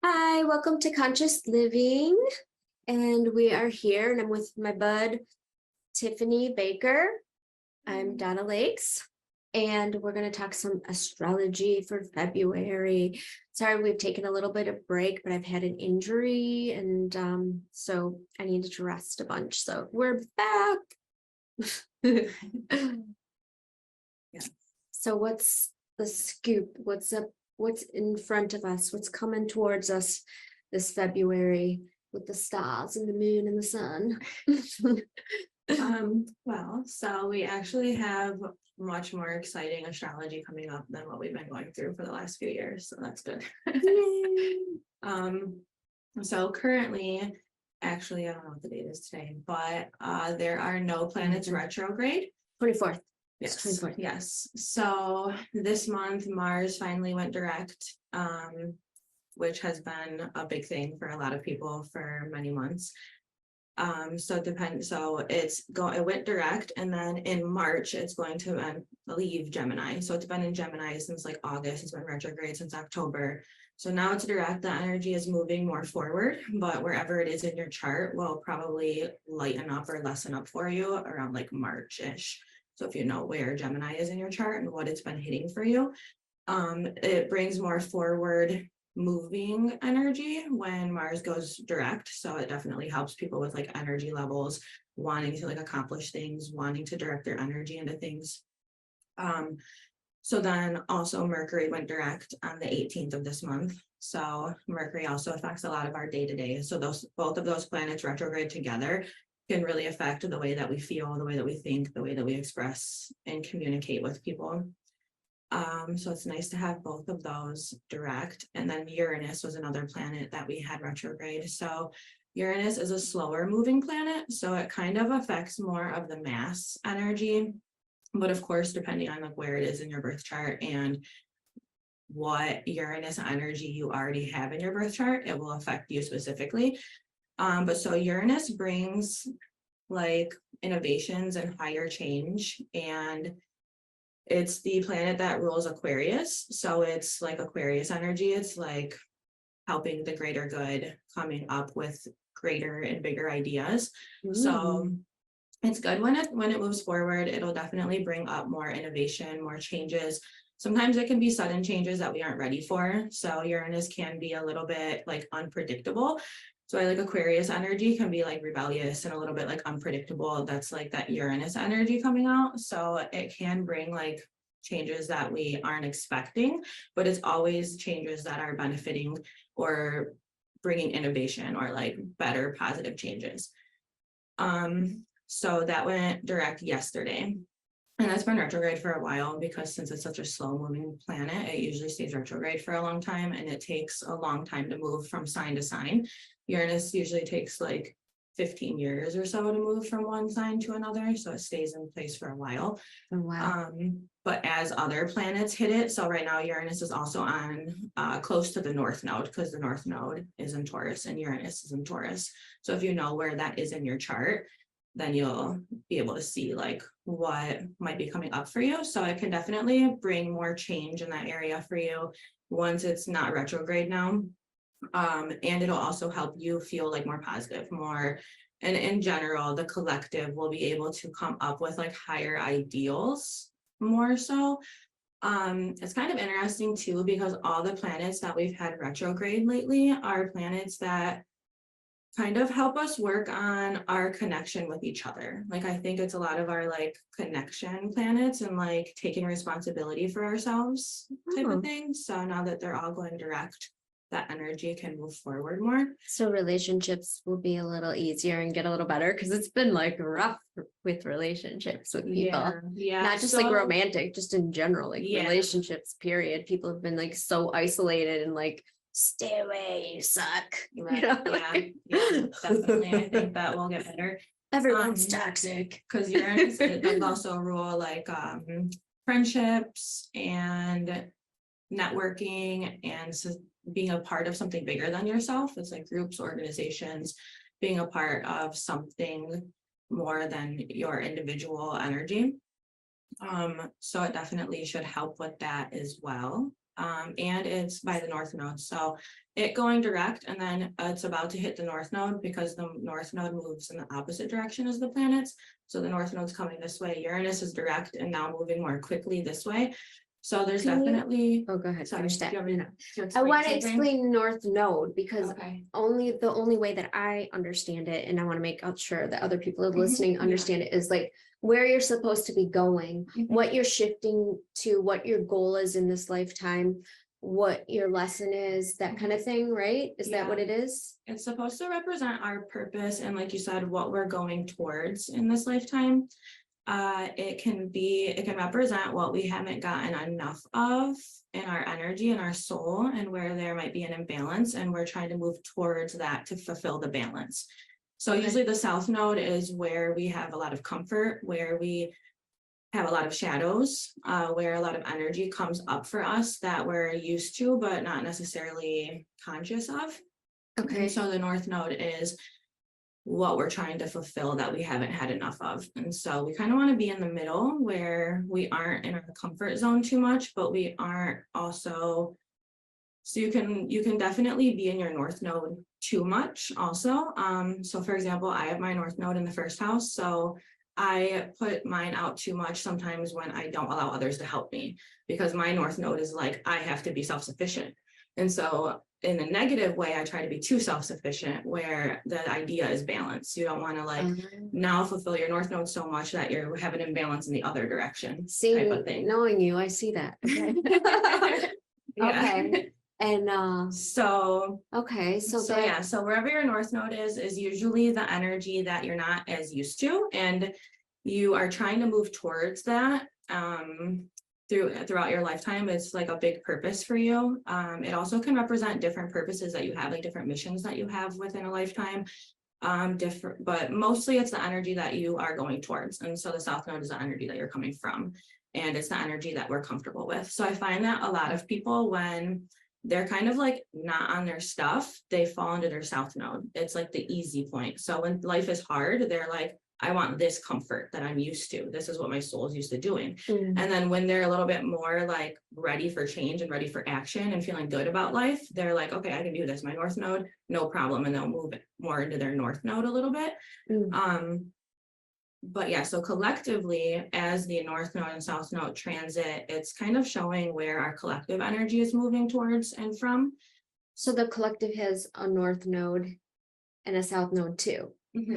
Hi, welcome to Conscious Living. And we are here, and I'm with my bud, Tiffany Baker. I'm Donna Lakes, and we're going to talk some astrology for February. Sorry, we've taken a little bit of break, but I've had an injury, and so I needed to rest a bunch. So we're back. Yeah. So what's the scoop? What's up? What's in front of us? What's coming towards us this February with the stars and the moon and the sun? So we actually have much more exciting astrology coming up than what we've been going through for the last few years, so that's good. So currently, actually, I don't know what the date is today, but there are no planets retrograde. 24th. Yes, 24th. yes. So this month, Mars finally went direct, which has been a big thing for a lot of people for many months. It went direct, and then in March it's going to leave Gemini. So it's been in Gemini since like August. It's been retrograde since October. So now it's direct. The energy is moving more forward, but wherever it is in your chart will probably lighten up or lessen up for you around like March-ish. So if you know where Gemini is in your chart and what it's been hitting for you, it brings more forward moving energy when Mars goes direct. So it definitely helps people with like energy levels, wanting to like accomplish things, wanting to direct their energy into things. So then also Mercury went direct on the 18th of this month. So Mercury also affects a lot of our day-to-day. So both of those planets retrograde together can really affect the way that we feel, the way that we think, the way that we express and communicate with people. So it's nice to have both of those direct. And then Uranus was another planet that we had retrograde. So Uranus is a slower moving planet, so it kind of affects more of the mass energy. But of course, depending on like where it is in your birth chart and what Uranus energy you already have in your birth chart, it will affect you specifically. But so Uranus brings like innovations and higher change, and it's the planet that rules Aquarius. So it's like Aquarius energy. It's like helping the greater good, coming up with greater and bigger ideas. So it's good when it moves forward. It'll definitely bring up more innovation, more changes. Sometimes it can be sudden changes that we aren't ready for. So Uranus can be a little bit like unpredictable. So I like Aquarius energy can be like rebellious and a little bit like unpredictable. That's like that Uranus energy coming out. So it can bring like changes that we aren't expecting, but it's always changes that are benefiting or bringing innovation or like better positive changes. So that went direct yesterday. And that's been retrograde for a while because since it's such a slow moving planet, it usually stays retrograde for a long time, and it takes a long time to move from sign to sign. Uranus usually takes like 15 years or so to move from one sign to another, so it stays in place for a while. Oh, wow. But as other planets hit it, so right now Uranus is also on close to the North Node, because the North Node is in Taurus and Uranus is in Taurus. So if you know where that is in your chart, then you'll be able to see like what might be coming up for you. So it can definitely bring more change in that area for you once it's not retrograde now. And it'll also help you feel like more positive, more, and in general, the collective will be able to come up with like higher ideals more so. It's kind of interesting too, because all the planets that we've had retrograde lately are planets that kind of help us work on our connection with each other. Like I think it's a lot of our like connection planets and like taking responsibility for ourselves type of thing. So now that they're all going direct, that energy can move forward more. So relationships will be a little easier and get a little better, because it's been like rough with relationships with people. Yeah. Not just like romantic, just in general, like relationships, period. People have been like so isolated and like, stay away, you suck. Right. You know? Yeah, definitely. I think that will get better. Everyone's toxic. Because Uranus does also rule like friendships and networking and being a part of something bigger than yourself. It's like groups, organizations, being a part of something more than your individual energy. So it definitely should help with that as well. and it's by the North Node. So it going direct, and then it's about to hit the North Node because the North Node moves in the opposite direction as the planets. So the North Node's coming this way. Uranus is direct and now moving more quickly this way. So there's Can you- definitely. Oh, go ahead, Sorry, finish do that. you want me No. to I want to something? explain North Node because Okay. the only way that I understand it, and I want to make sure that other people Mhm, listening yeah. understand it, is like where you're supposed to be going, Mhm. what you're shifting to, what your goal is in this lifetime, what your lesson is, that kind of thing, right? Is that what Yeah. it is? It's supposed to represent our purpose and, like you said, what we're going towards in this lifetime. It can represent what we haven't gotten enough of in our energy and our soul, and where there might be an imbalance, and we're trying to move towards that to fulfill the balance. So Okay. usually the South Node is where we have a lot of comfort, where we have a lot of shadows, where a lot of energy comes up for us that we're used to, but not necessarily conscious of. Okay. And so the North Node is what we're trying to fulfill that we haven't had enough of. And so we kind of want to be in the middle where we aren't in our comfort zone too much, but we aren't also. So you can definitely be in your North Node too much also. So for example, I have my North Node in the first house. So I put mine out too much sometimes when I don't allow others to help me, because my North Node is like, I have to be self-sufficient. And so in a negative way, I try to be too self-sufficient, where the idea is balance. You don't want to like now fulfill your North Node so much that you're having imbalance in the other direction. See, type of thing. knowing you, I see that. Okay. Yeah. Okay. And So okay, so that- yeah, so wherever your North Node is usually the energy that you're not as used to, and you are trying to move towards that throughout your lifetime. It's like a big purpose for you. It also can represent different purposes that you have, like different missions that you have within a lifetime. Different, but mostly it's the energy that you are going towards. And so the South Node is the energy that you're coming from, and it's the energy that we're comfortable with. So I find that a lot of people, when they're kind of like not on their stuff, they fall into their South Node. It's like the easy point. So when life is hard, they're like, I want this comfort that I'm used to. This is what my soul is used to doing. Mm. And then when they're a little bit more like ready for change and ready for action and feeling good about life, they're like, okay, I can do this. My North Node, no problem. And they'll move more into their North Node a little bit. Mm. But yeah, so collectively, as the North Node and South Node transit, it's kind of showing where our collective energy is moving towards and from. So the collective has a North Node and a South Node too.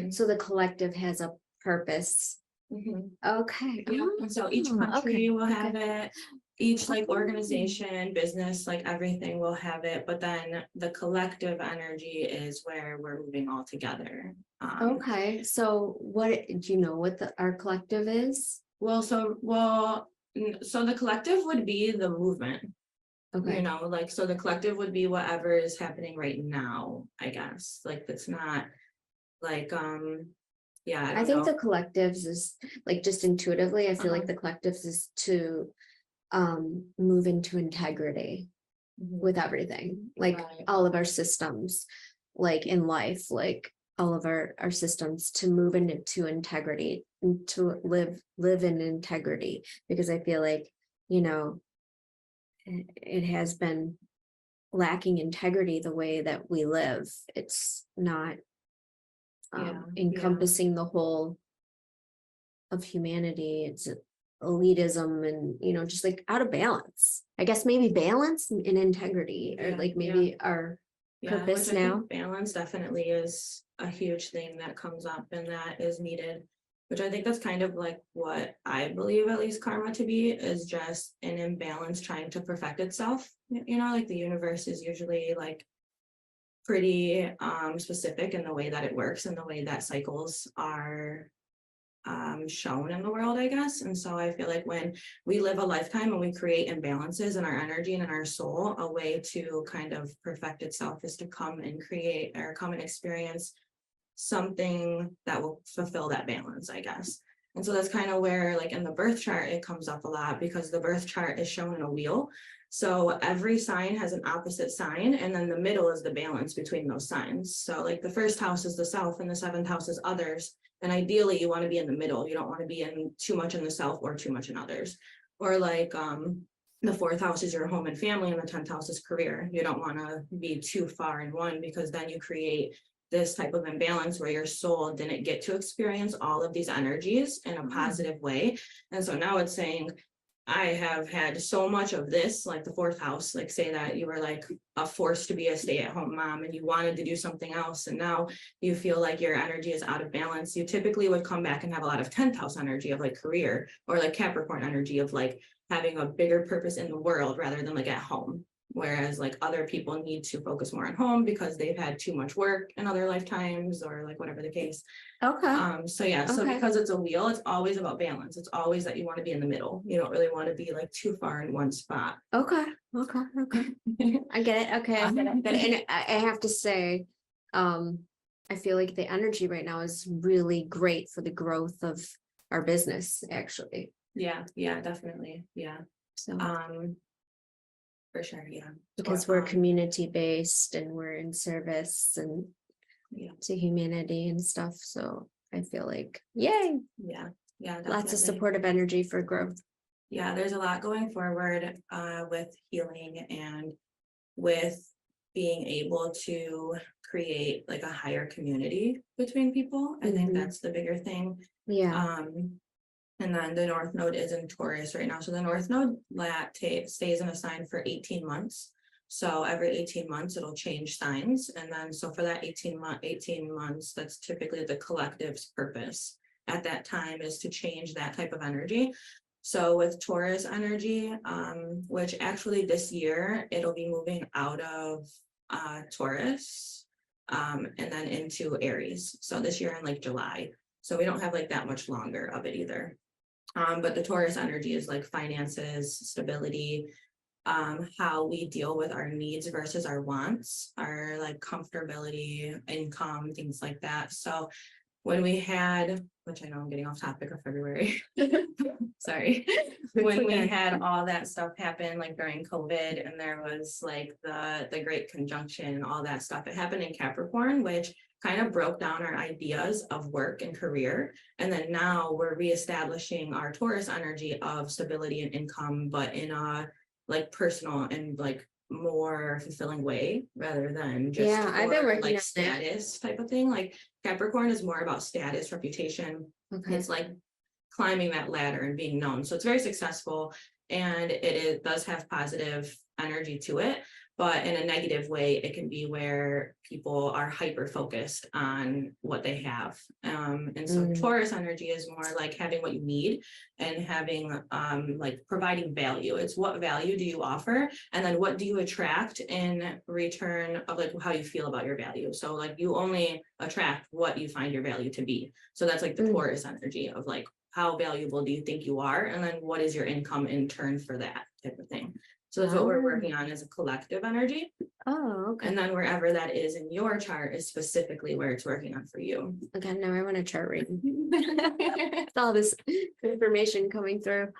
So the collective has a purpose. Okay. Yeah, and so each Oh, country okay, will have okay. it, each like organization, business, like everything will have it, but then the collective energy is where we're moving all together. Okay, so what do you know what our collective is? So the collective would be the movement. Okay. You know, like, so the collective would be whatever is happening right now, I guess. Like, it's not like, yeah, I think the collectives is like, just intuitively, I feel like the collectives is to move into integrity with everything, like all of our systems, like in life, like all of our systems, to move into integrity and to live in integrity, because I feel like, you know, it has been lacking integrity the way that we live. It's not encompassing the whole of humanity. It's elitism and, you know, just like out of balance. I guess maybe balance and integrity, or like maybe our purpose which I now. think balance definitely is a huge thing that comes up and that is needed, which I think that's kind of like what I believe, at least karma to be, is just an imbalance trying to perfect itself. You know, like the universe is usually like pretty specific in the way that it works and the way that cycles are shown in the world, I guess. And so I feel like when we live a lifetime and we create imbalances in our energy and in our soul, a way to kind of perfect itself is to come and create or come and experience something that will fulfill that balance, I guess. And so that's kind of where, like in the birth chart, it comes up a lot, because the birth chart is shown in a wheel. So every sign has an opposite sign, and then the middle is the balance between those signs. So like the first house is the South and the seventh house is others. And ideally you want to be in the middle. You don't want to be in too much in the South or too much in others. Or like the fourth house is your home and family, and the 10th house is career. You don't want to be too far in one, because then you create this type of imbalance where your soul didn't get to experience all of these energies in a positive way. And so now it's saying, I have had so much of this, like the fourth house, like say that you were like a forced to be a stay-at-home mom and you wanted to do something else, and now you feel like your energy is out of balance. You typically would come back and have a lot of 10th house energy of like career, or like Capricorn energy of like having a bigger purpose in the world rather than like at home. Whereas like other people need to focus more on home because they've had too much work in other lifetimes, or like whatever the case. Okay. So yeah, so Okay. because it's a wheel, it's always about balance. It's always that you want to be in the middle. You don't really want to be like too far in one spot. Okay. I get it. Okay. I get it. And I have to say, I feel like the energy right now is really great for the growth of our business, actually. Yeah, definitely. Yeah. So, For sure, yeah. because we're community based and we're in service and Yeah. to humanity and stuff. So I feel like, yay, Yeah, lots of definitely. supportive energy for growth. Yeah, there's a lot going forward with healing and with being able to create like a higher community between people. I think Mhm. that's the bigger thing. Yeah. And then the North Node is in Taurus right now. So the North Node stays in a sign for 18 months. So every 18 months, it'll change signs. And then so for that 18 months, that's typically the collective's purpose at that time, is to change that type of energy. So with Taurus energy, which actually this year, it'll be moving out of Taurus and then into Aries. So this year in like July. So we don't have like that much longer of it either. But the Taurus energy is like finances, stability, how we deal with our needs versus our wants, our like comfortability, income, things like that. So when we had, which I know I'm getting off topic of February, sorry, when we had all that stuff happen, like during COVID, and there was like the Great Conjunction and all that stuff, it happened in Capricorn, which kind of broke down our ideas of work and career. And then now we're reestablishing our Taurus energy of stability and income, but in a like personal and like more fulfilling way, rather than just I've been working like on status type of thing. Like Capricorn is more about status, reputation. Okay. It's like climbing that ladder and being known. So it's very successful, and it does have positive energy to it. But in a negative way, it can be where people are hyper focused on what they have. And so Taurus energy is more like having what you need and having like providing value. It's what value do you offer? And then what do you attract in return of like how you feel about your value? So like you only attract what you find your value to be. So that's like the Taurus energy of like, how valuable do you think you are? And then what is your income in turn for that type of thing? So that's what we're working on as a collective energy. Oh, okay. And then wherever that is in your chart is specifically where it's working on for you. Again, now I want a chart reading. It's all this information coming through.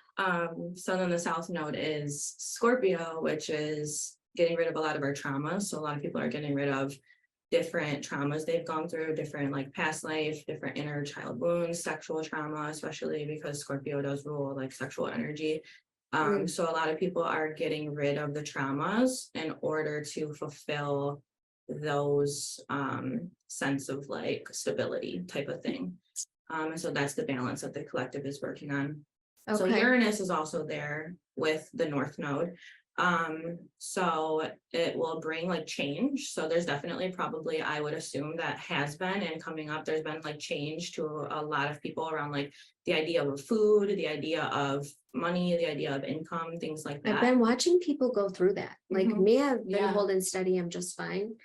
So then the South Node is Scorpio, which is getting rid of a lot of our traumas. So a lot of people are getting rid of different traumas they've gone through, different like past life, different inner child wounds, sexual trauma, especially because Scorpio does rule like sexual energy. So a lot of people are getting rid of the traumas in order to fulfill those sense of like stability type of thing. And so that's the balance that the collective is working on. Okay. So Uranus is also there with the North Node. So it will bring like change. So there's definitely probably, I would assume that has been and coming up, there's been like change to a lot of people around like the idea of food, the idea of money, the idea of income, things like that. I've been watching people go through that. Like me, I've been holding steady, I'm just fine.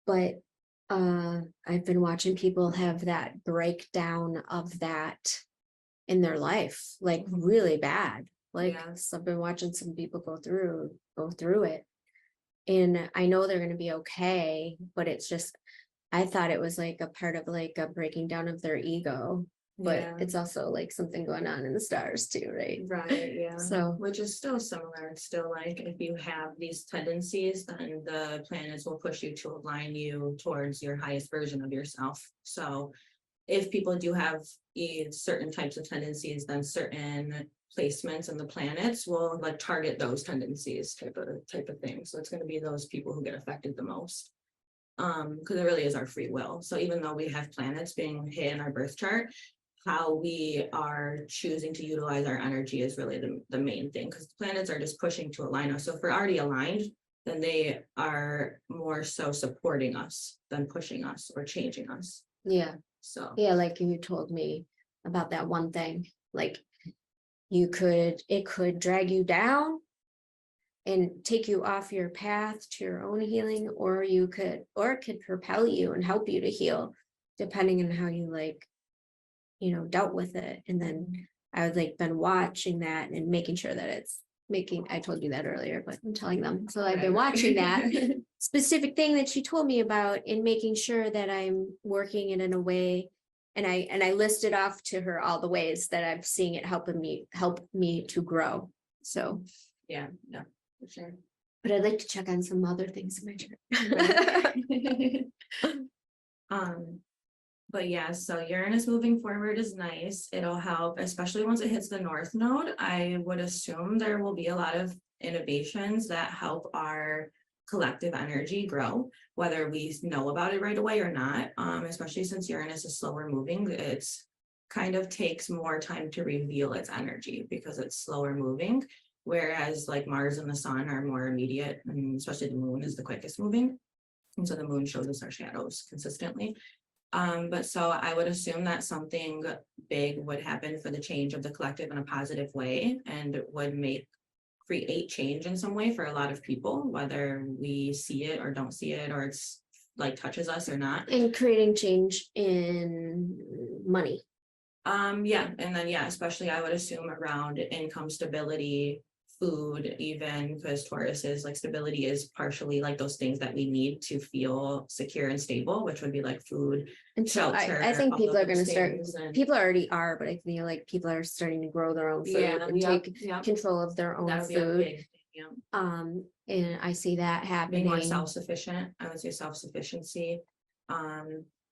But I've been watching people have that breakdown of that in their life, like really bad. Like so I've been watching some people go through it. And I know they're gonna be okay, but it's just, I thought it was like a part of like a breaking down of their ego. But it's also like something going on in the stars too, right? Right, yeah. So which is still similar. It's still like if you have these tendencies, then the planets will push you to align you towards your highest version of yourself. So if people do have certain types of tendencies, then certain placements and the planets will like target those tendencies type of thing. So it's going to be those people who get affected the most. Because it really is our free will. So even though we have planets being hit in our birth chart, how we are choosing to utilize our energy is really the main thing, because the planets are just pushing to align us. So if we're already aligned, then they are more so supporting us than pushing us or changing us. Yeah. So Yeah, like you told me about that one thing, like it could drag you down and take you off your path to your own healing, or it could propel you and help you to heal, depending on how you dealt with it. And then I would been watching that and making sure that I told you that earlier, but I'm telling them. So I've been watching that specific thing that she told me about and making sure that I'm working it in a way. And I listed off to her all the ways that I'm seeing it help me to grow. So yeah, for sure. but I'd like to check on some other things in my chart. But yeah, so Uranus moving forward is nice. It'll help, especially once it hits the North Node. I would assume there will be a lot of innovations that help our collective energy grow, whether we know about it right away or not. Especially since Uranus is slower moving, it's kind of takes more time to reveal its energy because it's slower moving. Whereas like Mars and the Sun are more immediate, and especially the Moon is the quickest moving. And so the Moon shows us our shadows consistently. But so I would assume that something big would happen for the change of the collective in a positive way, and would create change in some way for a lot of people, whether we see it or don't see it, or it's like touches us or not. And creating change in money. Yeah, and then especially I would assume around income stability, food, even because Taurus is like stability is partially like those things that we need to feel secure and stable, which would be like food and shelter. I think people are going to start, and people already are, but I feel like people are starting to grow their own food and take control of their own food. And I see that happening. Being more self-sufficient, I would say self-sufficiency.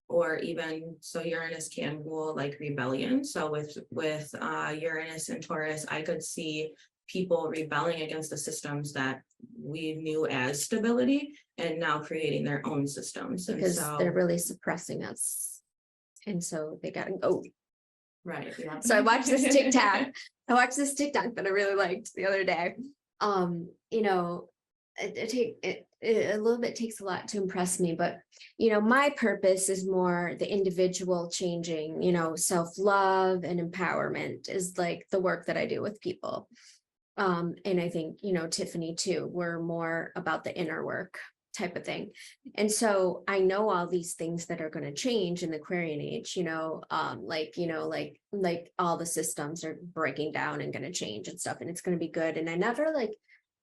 Or even so Uranus can rule like rebellion. So with Uranus and Taurus, I could see people rebelling against the systems that we knew as stability and now creating their own systems. Because they're really suppressing us. And so they gotta go. Right. Yeah. So I watched this TikTok that I really liked the other day. It a little bit takes a lot to impress me, but my purpose is more the individual changing, self-love and empowerment is like the work that I do with people. And I think, Tiffany too, we're more about the inner work type of thing. And so I know all these things that are going to change in the Aquarian age, like all the systems are breaking down and going to change and stuff, and it's going to be good. And I never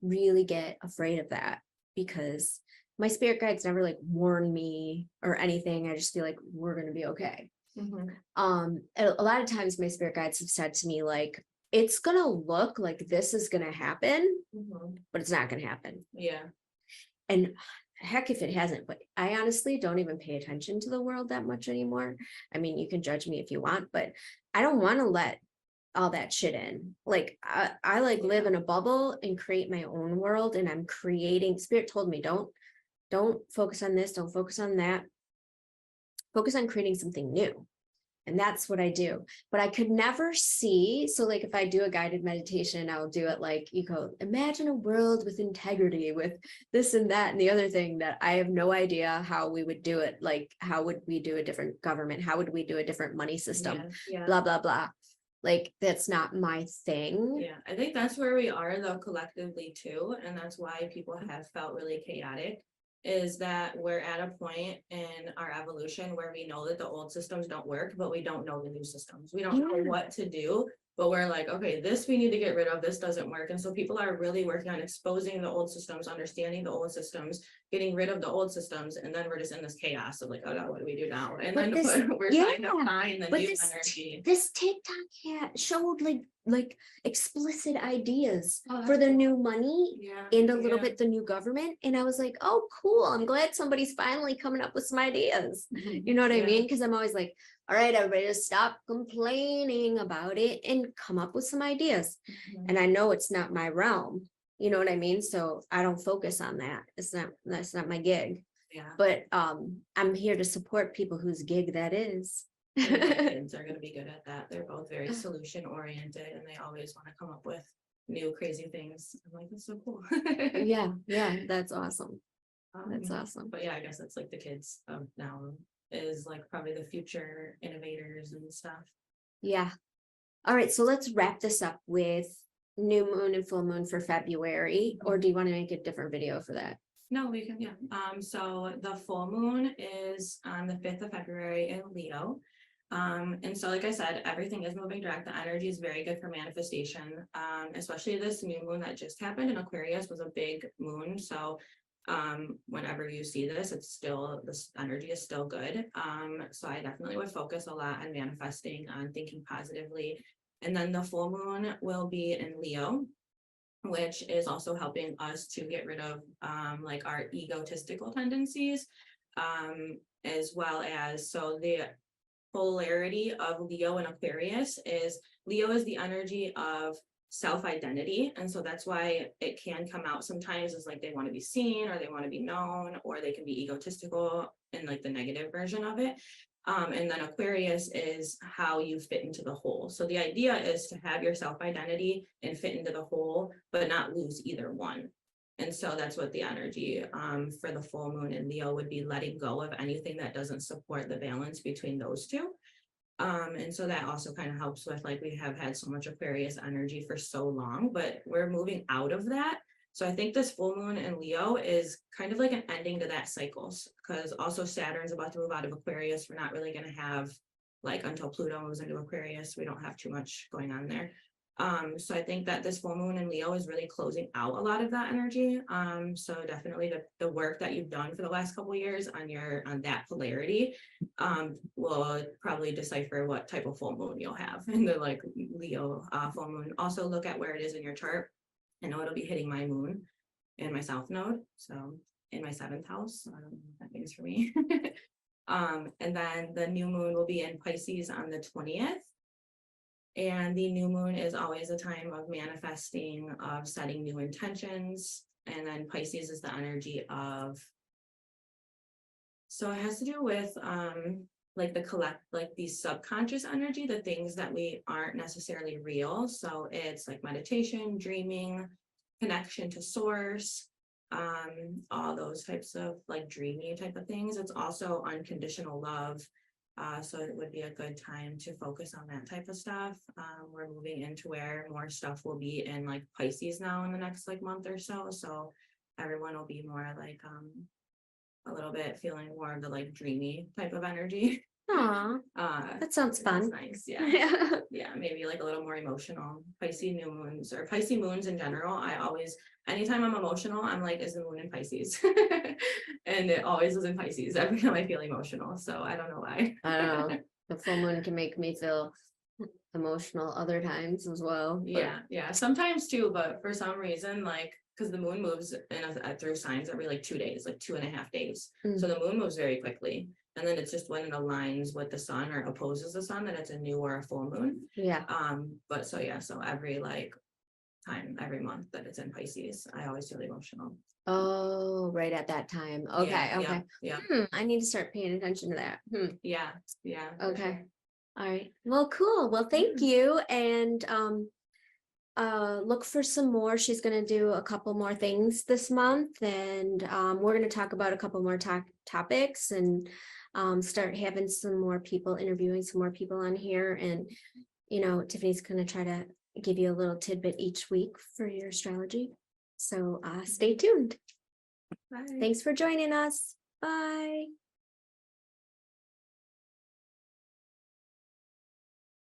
really get afraid of that because my spirit guides never warn me or anything. I just feel like we're going to be okay. A lot of times my spirit guides have said to me it's going to look like this is going to happen, but it's not going to happen. Yeah. And heck if it hasn't, but I honestly don't even pay attention to the world that much anymore. I mean, you can judge me if you want, but I don't want to let all that shit in. I live in a bubble and create my own world, and I'm creating. Spirit told me don't focus on this, don't focus on that. Focus on creating something new. And that's what I do. But I could never see. So if I do a guided meditation, I'll do it you go, imagine a world with integrity, with this and that and the other thing that I have no idea how we would do it. How would we do a different government? How would we do a different money system? Blah, blah, blah. That's not my thing. Yeah, I think that's where we are though collectively too. And that's why people have felt really chaotic, is that we're at a point in our evolution where we know that the old systems don't work, but we don't know the new systems. We don't know what to do, but we're like, okay, this we need to get rid of, this doesn't work. And so people are really working on exposing the old systems, understanding the old systems, getting rid of the old systems, and then we're just in this chaos of oh no, what do we do now? And then we're trying to find the new energy. This TikTok showed explicit ideas for the new money and a little bit the new government. And I was like, oh, cool. I'm glad somebody's finally coming up with some ideas. You know what I mean? Because I'm always all right, everybody, just stop complaining about it and come up with some ideas. And I know it's not my realm, you know what I mean? So I don't focus on that. That's not my gig. Yeah. But I'm here to support people whose gig that is. And my kids are gonna be good at that. They're both very solution oriented and they always want to come up with new crazy things. I'm like, that's so cool. Yeah, that's awesome. That's awesome. But yeah, I guess that's like the kids of now is like probably the future innovators and stuff. Yeah. All right, so let's wrap this up with new moon and full moon for February, or do you want to make a different video for that? No, we can, yeah. So the full moon is on the 5th of February in Leo. And so like I said, everything is moving direct. The energy is very good for manifestation. Especially this new moon that just happened in Aquarius was a big moon. So whenever you see this, this energy is still good. So I definitely would focus a lot on manifesting, on thinking positively. And then the full moon will be in Leo, which is also helping us to get rid of like our egotistical tendencies, as well as, so the polarity of Leo and Aquarius is Leo is the energy of self-identity, and so that's why it can come out sometimes as like they want to be seen or they want to be known, or they can be egotistical in like the negative version of it. And then Aquarius is how you fit into the whole. So the idea is to have your self-identity and fit into the whole, but not lose either one. And so that's what the energy for the full moon in Leo would be, letting go of anything that doesn't support the balance between those two. And so that also kind of helps with, like, we have had so much Aquarius energy for so long, but we're moving out of that. So I think this full moon in Leo is kind of like an ending to that cycles, because also Saturn's about to move out of Aquarius. We're not really going to have, like, until Pluto moves into Aquarius, we don't have too much going on there. So I think that this full moon in Leo is really closing out a lot of that energy. So definitely the work that you've done for the last couple of years on that polarity will probably decipher what type of full moon you'll have in the like Leo full moon. Also look at where it is in your chart. I know it'll be hitting my moon in my south node, so in my 7th house. I don't know what that means for me. And then the new moon will be in Pisces on the 20th. And the new moon is always a time of manifesting, of setting new intentions. And then Pisces is the energy of, so it has to do with like the subconscious energy, the things that we aren't necessarily real. So it's like meditation, dreaming, connection to source, all those types of like dreamy type of things. It's also unconditional love. So it would be a good time to focus on that type of stuff. We're moving into where more stuff will be in like Pisces now in the next like month or so. So everyone will be more like a little bit feeling more of the like dreamy type of energy. Aw, that sounds fun. Nice, yeah. Yeah, maybe like a little more emotional. Pisces new moons or Pisces moons in general. Anytime I'm emotional, I'm like, is the moon in Pisces? And it always is in Pisces every time I feel emotional. So I don't know why. I don't know. The full moon can make me feel emotional other times as well. Yeah. Sometimes too, but for some reason, like, because the moon moves through signs every like 2 days, like 2.5 days. So the moon moves very quickly. And then it's just when it aligns with the sun or opposes the sun that it's a new or a full moon. Yeah. But so every like time, every month that it's in Pisces, I always feel emotional. Oh, right at that time. Okay. Yeah. I need to start paying attention to that. Yeah. Okay. Sure. All right. Well, cool. Well, thank you. And look for some more. She's going to do a couple more things this month, and we're going to talk about a couple more topics and start having some more people, interviewing some more people on here. And, Tiffany's going to try to give you a little tidbit each week for your astrology. So stay tuned. Bye. Thanks for joining us. Bye.